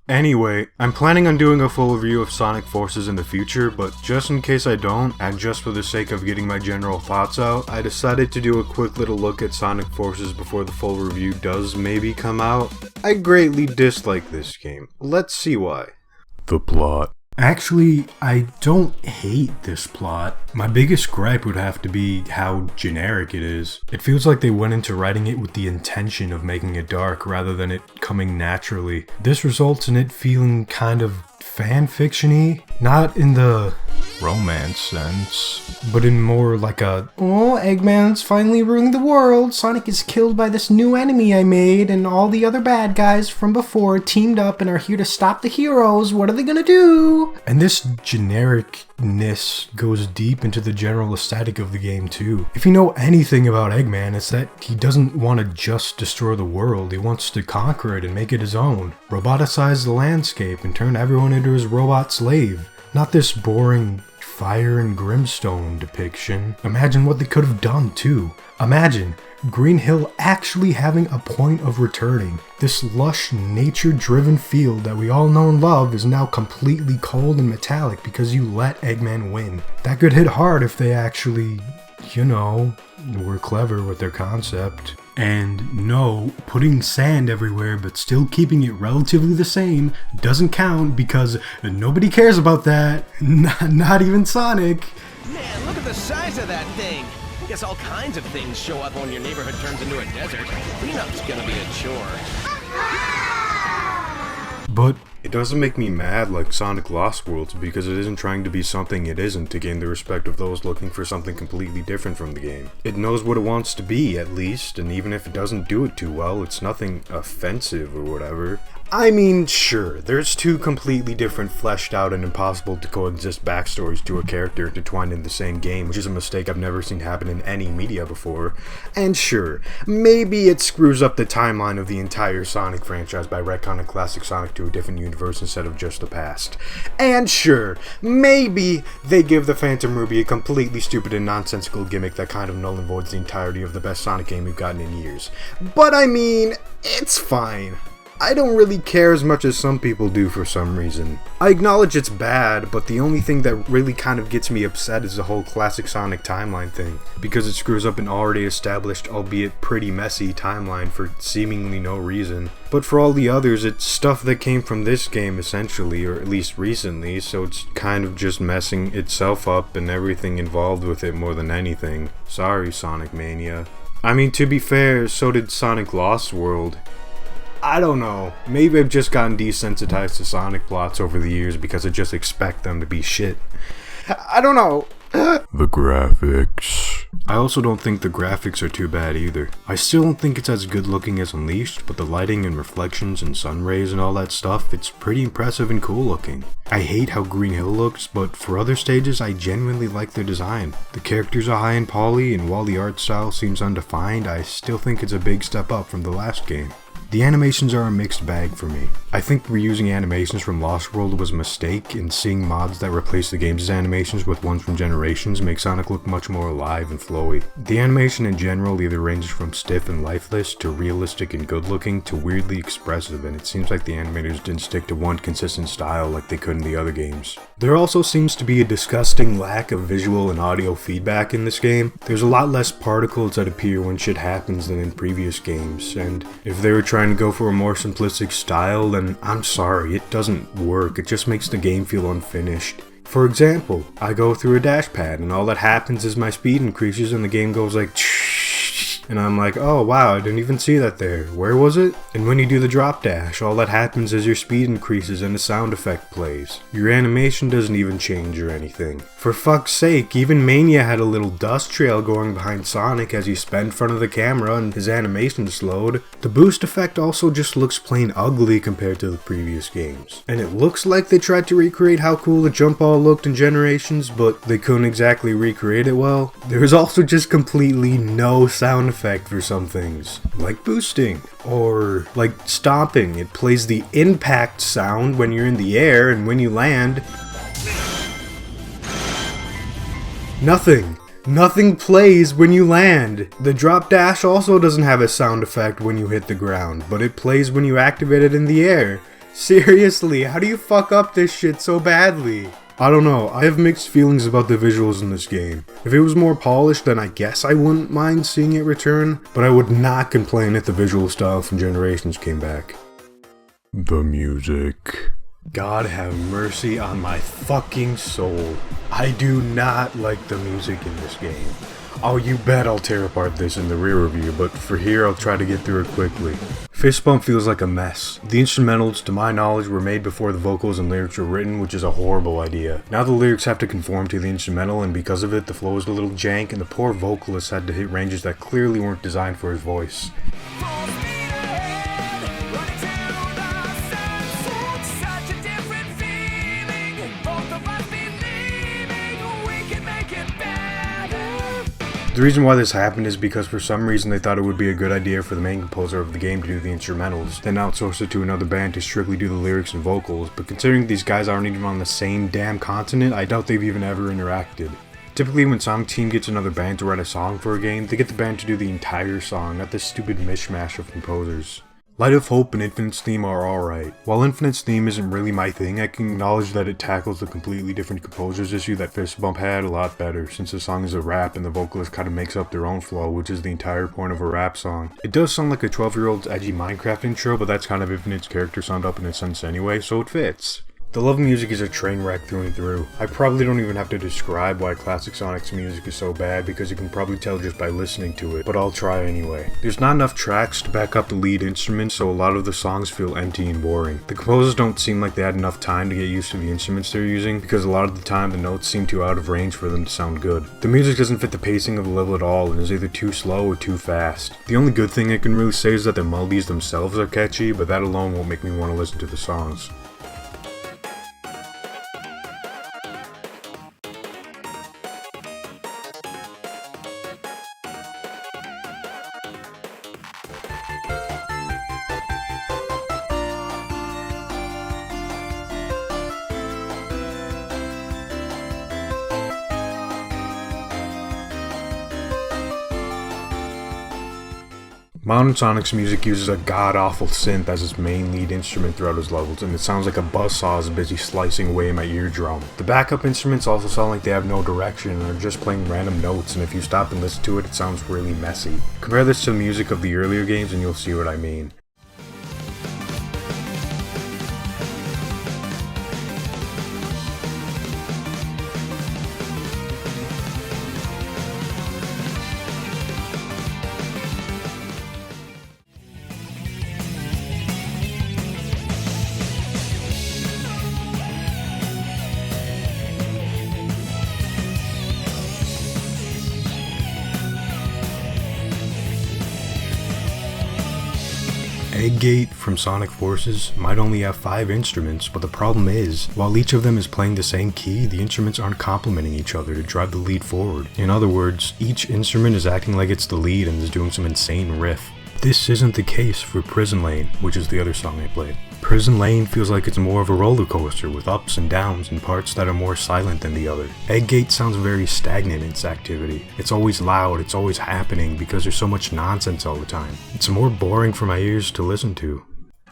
Anyway, I'm planning on doing a full review of Sonic Forces in the future, but just in case I don't, and just for the sake of getting my general thoughts out, I decided to do a quick little look at Sonic Forces before the full review does maybe come out. I greatly dislike this game. Let's see why. The plot. Actually, I don't hate this plot. My biggest gripe would have to be how generic it is. It feels like they went into writing it with the intention of making it dark rather than it coming naturally. This results in it feeling kind of fanfiction-y, not in the romance sense, but in more like a, oh, Eggman's finally ruining the world, Sonic is killed by this new enemy I made, and all the other bad guys from before teamed up and are here to stop the heroes, what are they gonna do? And this genericness goes deep into the general aesthetic of the game too. If you know anything about Eggman, it's that he doesn't want to just destroy the world, he wants to conquer it and make it his own, roboticize the landscape and turn everyone into his robot slave. Not this boring fire and brimstone depiction. Imagine what they could have done too. Imagine Green Hill actually having a point of returning. This lush, nature-driven field that we all know and love is now completely cold and metallic because you let Eggman win. That could hit hard if they actually, you know, were clever with their concept. And no, putting sand everywhere but still keeping it relatively the same doesn't count because nobody cares about that. Not even Sonic. Man, look at the size of that thing. I guess all kinds of things show up when your neighborhood turns into a desert. Cleanup's gonna be a chore. But it doesn't make me mad like Sonic Lost Worlds because it isn't trying to be something it isn't to gain the respect of those looking for something completely different from the game. It knows what it wants to be, at least, and even if it doesn't do it too well, it's nothing offensive or whatever. I mean, sure, there's two completely different, fleshed out and impossible to coexist backstories to a character intertwined in the same game, which is a mistake I've never seen happen in any media before. And sure, maybe it screws up the timeline of the entire Sonic franchise by retconning classic Sonic to a different universe instead of just the past. And sure, maybe they give the Phantom Ruby a completely stupid and nonsensical gimmick that kind of null and voids the entirety of the best Sonic game we've gotten in years. But I mean, it's fine. I don't really care as much as some people do for some reason. I acknowledge it's bad, but the only thing that really kind of gets me upset is the whole classic Sonic timeline thing, because it screws up an already established, albeit pretty messy, timeline for seemingly no reason. But for all the others, it's stuff that came from this game essentially, or at least recently, so it's kind of just messing itself up and everything involved with it more than anything. Sorry, Sonic Mania. I mean, to be fair, so did Sonic Lost World. I don't know, maybe I've just gotten desensitized to Sonic plots over the years because I just expect them to be shit. I don't know. The graphics. I also don't think the graphics are too bad either. I still don't think it's as good looking as Unleashed, but the lighting and reflections and sun rays and all that stuff, it's pretty impressive and cool looking. I hate how Green Hill looks, but for other stages I genuinely like their design. The characters are high and poly, and while the art style seems undefined, I still think it's a big step up from the last game. The animations are a mixed bag for me. I think reusing animations from Lost World was a mistake, and seeing mods that replace the game's animations with ones from Generations make Sonic look much more alive and flowy. The animation in general either ranges from stiff and lifeless to realistic and good looking to weirdly expressive, and it seems like the animators didn't stick to one consistent style like they could in the other games. There also seems to be a disgusting lack of visual and audio feedback in this game. There's a lot less particles that appear when shit happens than in previous games, and if they were trying to go for a more simplistic style, then I'm sorry, it doesn't work. It just makes the game feel unfinished. For example, I go through a dash pad and all that happens is my speed increases and the game goes like and I'm like, oh wow, I didn't even see that there. Where was it? And when you do the drop dash, all that happens is your speed increases and a sound effect plays. Your animation doesn't even change or anything. For fuck's sake, even Mania had a little dust trail going behind Sonic as he sped in front of the camera and his animation slowed. The boost effect also just looks plain ugly compared to the previous games. And it looks like they tried to recreate how cool the jump ball looked in Generations, but they couldn't exactly recreate it well. There is also just completely no sound effect for some things, like boosting, or like stomping. It plays the impact sound when you're in the air, and when you land, nothing plays when you land. The drop dash also doesn't have a sound effect when you hit the ground, but it plays when you activate it in the air. Seriously, how do you fuck up this shit so badly? I don't know, I have mixed feelings about the visuals in this game. If it was more polished, then I guess I wouldn't mind seeing it return, but I would not complain if the visual style from Generations came back. The music. God have mercy on my fucking soul. I do not like the music in this game. Oh, you bet I'll tear apart this in the rear review, but for here I'll try to get through it quickly. Fist Bump feels like a mess. The instrumentals, to my knowledge, were made before the vocals and lyrics were written, which is a horrible idea. Now the lyrics have to conform to the instrumental, and because of it, the flow is a little jank, and the poor vocalist had to hit ranges that clearly weren't designed for his voice. The reason why this happened is because for some reason they thought it would be a good idea for the main composer of the game to do the instrumentals, then outsource it to another band to strictly do the lyrics and vocals, but considering these guys aren't even on the same damn continent, I doubt they've even ever interacted. Typically when Sonic Team gets another band to write a song for a game, they get the band to do the entire song, not this stupid mishmash of composers. Light of Hope and Infinite's theme are alright. While Infinite's theme isn't really my thing, I can acknowledge that it tackles the completely different composer's issue that Fist Bump had a lot better, since the song is a rap and the vocalist kinda makes up their own flow, which is the entire point of a rap song. It does sound like a 12-year-old's edgy Minecraft intro, but that's kind of Infinite's character sound up in a sense anyway, so it fits. The love music is a train wreck through and through. I probably don't even have to describe why classic Sonic's music is so bad because you can probably tell just by listening to it, but I'll try anyway. There's not enough tracks to back up the lead instruments, so a lot of the songs feel empty and boring. The composers don't seem like they had enough time to get used to the instruments they're using, because a lot of the time the notes seem too out of range for them to sound good. The music doesn't fit the pacing of the level at all and is either too slow or too fast. The only good thing I can really say is that the melodies themselves are catchy, but that alone won't make me want to listen to the songs. Modern Sonic's music uses a god-awful synth as its main lead instrument throughout his levels, and it sounds like a buzzsaw is busy slicing away my eardrum. The backup instruments also sound like they have no direction and are just playing random notes, and if you stop and listen to it, it sounds really messy. Compare this to the music of the earlier games and you'll see what I mean. Eggate from Sonic Forces might only have 5 instruments, but the problem is, while each of them is playing the same key, the instruments aren't complementing each other to drive the lead forward. In other words, each instrument is acting like it's the lead and is doing some insane riff. This isn't the case for Prison Lane, which is the other song I played. Prison Lane feels like it's more of a roller coaster with ups and downs and parts that are more silent than the other. Eggate sounds very stagnant in its activity. It's always loud, it's always happening because there's so much nonsense all the time. It's more boring for my ears to listen to.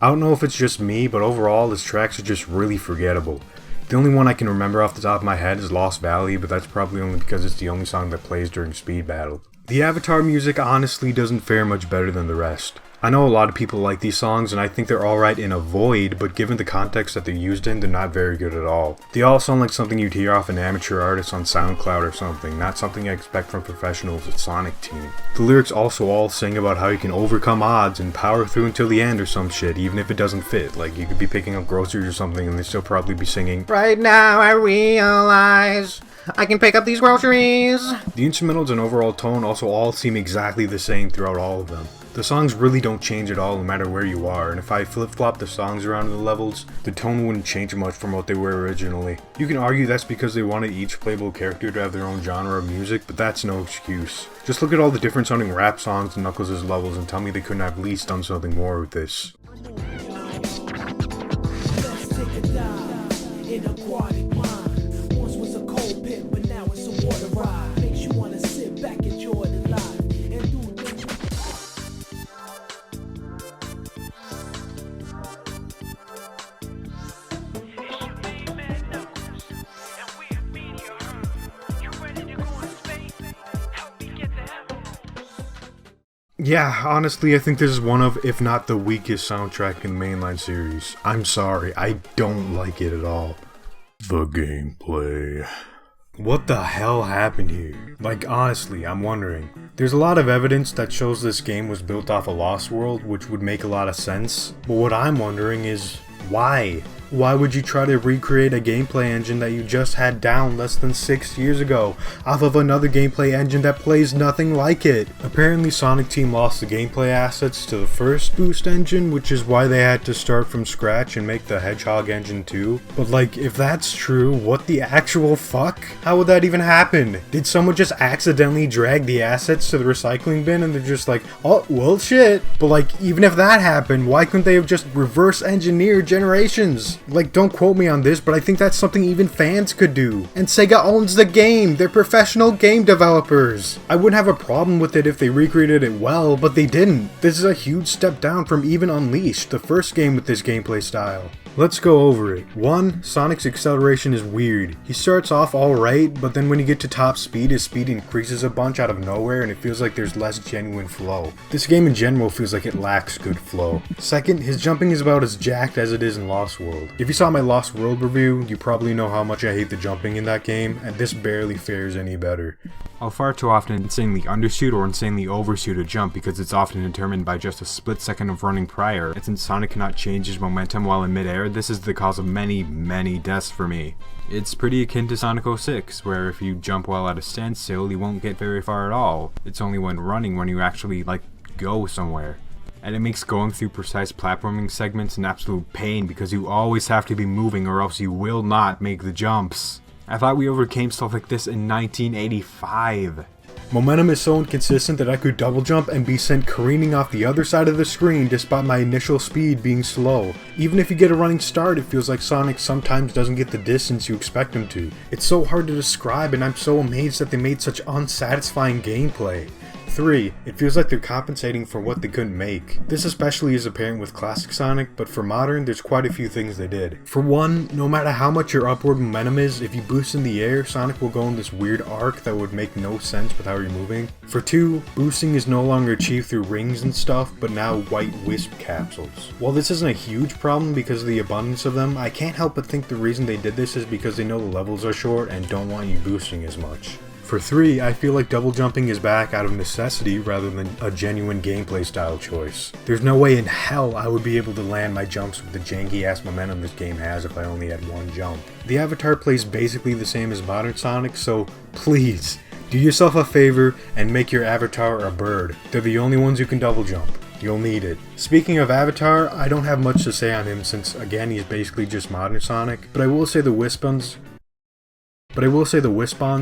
I don't know if it's just me, but overall his tracks are just really forgettable. The only one I can remember off the top of my head is Lost Valley, but that's probably only because it's the only song that plays during Speed Battle. The Avatar music honestly doesn't fare much better than the rest. I know a lot of people like these songs and I think they're alright in a void, but given the context that they're used in, they're not very good at all. They all sound like something you'd hear off an amateur artist on SoundCloud or something, not something I expect from professionals at Sonic Team. The lyrics also all sing about how you can overcome odds and power through until the end or some shit, even if it doesn't fit. Like you could be picking up groceries or something and they'd still probably be singing, "Right now I realize I can pick up these groceries." The instrumentals and overall tone also all seem exactly the same throughout all of them. The songs really don't change at all no matter where you are, and if I flip-flop the songs around in the levels, the tone wouldn't change much from what they were originally. You can argue that's because they wanted each playable character to have their own genre of music, but that's no excuse. Just look at all the different sounding rap songs in Knuckles' levels and tell me they couldn't have at least done something more with this. Yeah, honestly, I think this is one of, if not the weakest soundtrack in the mainline series. I'm sorry, I don't like it at all. The gameplay. What the hell happened here? Like, honestly, I'm wondering. There's a lot of evidence that shows this game was built off a Lost World, which would make a lot of sense. But what I'm wondering is, why? Why would you try to recreate a gameplay engine that you just had down less than 6 years ago, off of another gameplay engine that plays nothing like it? Apparently Sonic Team lost the gameplay assets to the first Boost engine, which is why they had to start from scratch and make the Hedgehog engine too. But like, if that's true, what the actual fuck? How would that even happen? Did someone just accidentally drag the assets to the recycling bin and they're just like, oh, well shit. But like, even if that happened, why couldn't they have just reverse engineered Generations? Like, don't quote me on this, but I think that's something even fans could do. And Sega owns the game. They're professional game developers. I wouldn't have a problem with it if they recreated it well, but they didn't. This is a huge step down from even Unleashed, the first game with this gameplay style. Let's go over it. 1. Sonic's acceleration is weird. He starts off alright, but then when you get to top speed, his speed increases a bunch out of nowhere and it feels like there's less genuine flow. This game in general feels like it lacks good flow. 2nd, his jumping is about as jacked as it is in Lost World. If you saw my Lost World review, you probably know how much I hate the jumping in that game, and this barely fares any better. I'll far too often insanely undershoot or insanely overshoot a jump because it's often determined by just a split second of running prior, and since Sonic cannot change his momentum while in midair, this is the cause of many deaths for me. It's pretty akin to Sonic 06, where if you jump while at a standstill, you won't get very far at all. It's only when running when you actually, go somewhere. And it makes going through precise platforming segments an absolute pain because you always have to be moving or else you will not make the jumps. I thought we overcame stuff like this in 1985. Momentum is so inconsistent that I could double jump and be sent careening off the other side of the screen despite my initial speed being slow. Even if you get a running start, it feels like Sonic sometimes doesn't get the distance you expect him to. It's so hard to describe and I'm so amazed that they made such unsatisfying gameplay. 3. It feels like they're compensating for what they couldn't make. This especially is apparent with classic Sonic, but for modern, there's quite a few things they did. For one, no matter how much your upward momentum is, if you boost in the air, Sonic will go in this weird arc that would make no sense with how you're moving. For 2, boosting is no longer achieved through rings and stuff, but now white wisp capsules. While this isn't a huge problem because of the abundance of them, I can't help but think the reason they did this is because they know the levels are short and don't want you boosting as much. For 3, I feel like double jumping is back out of necessity rather than a genuine gameplay style choice. There's no way in hell I would be able to land my jumps with the janky ass momentum this game has if I only had one jump. The avatar plays basically the same as modern Sonic, so please, do yourself a favor and make your avatar a bird. They're the only ones who can double jump. You'll need it. Speaking of Avatar, I don't have much to say on him since again he's basically just modern Sonic, but I will say the Wispons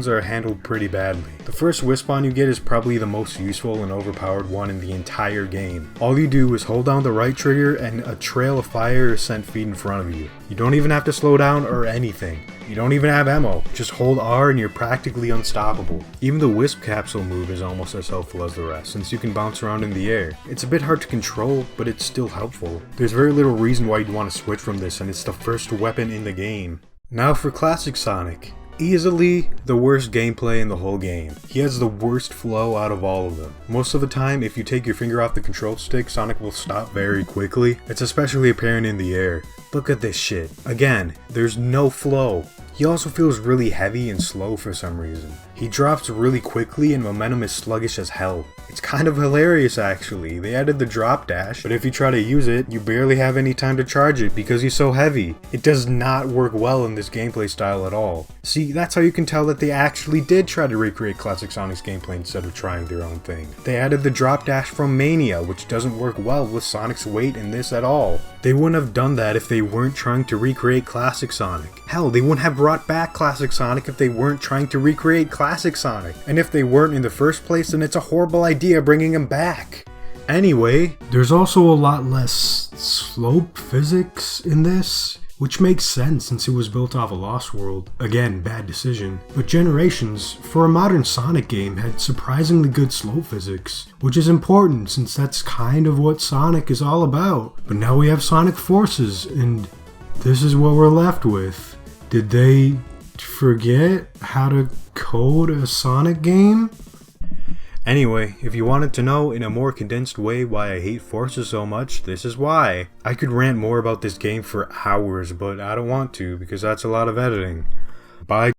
are handled pretty badly. The first Wispon you get is probably the most useful and overpowered one in the entire game. All you do is hold down the right trigger and a trail of fire is sent feet in front of you. You don't even have to slow down or anything. You don't even have ammo. Just hold R and you're practically unstoppable. Even the Wisp Capsule move is almost as helpful as the rest, since you can bounce around in the air. It's a bit hard to control, but it's still helpful. There's very little reason why you'd want to switch from this, and it's the first weapon in the game. Now for Classic Sonic. Easily the worst gameplay in the whole game. He has the worst flow out of all of them. Most of the time, if you take your finger off the control stick, Sonic will stop very quickly. It's especially apparent in the air. Look at this shit. Again, there's no flow. He also feels really heavy and slow for some reason. He drops really quickly and momentum is sluggish as hell. It's kind of hilarious actually. They added the drop dash, but if you try to use it, you barely have any time to charge it because he's so heavy. It does not work well in this gameplay style at all. See, that's how you can tell that they actually did try to recreate classic Sonic's gameplay instead of trying their own thing. They added the drop dash from Mania, which doesn't work well with Sonic's weight in this at all. They wouldn't have done that if they weren't trying to recreate classic Sonic. Hell, they wouldn't have brought back classic Sonic if they weren't trying to recreate classic Sonic. And if they weren't in the first place, then it's a horrible idea bringing him back. Anyway, there's also a lot less slope physics in this, which makes sense since it was built off a Lost World. Again, bad decision. But Generations, for a modern Sonic game, had surprisingly good slope physics, which is important since that's kind of what Sonic is all about. But now we have Sonic Forces, and this is what we're left with. Did they forget how to code a Sonic game? Anyway, if you wanted to know in a more condensed way why I hate Forza so much, this is why. I could rant more about this game for hours, but I don't want to because that's a lot of editing. Bye.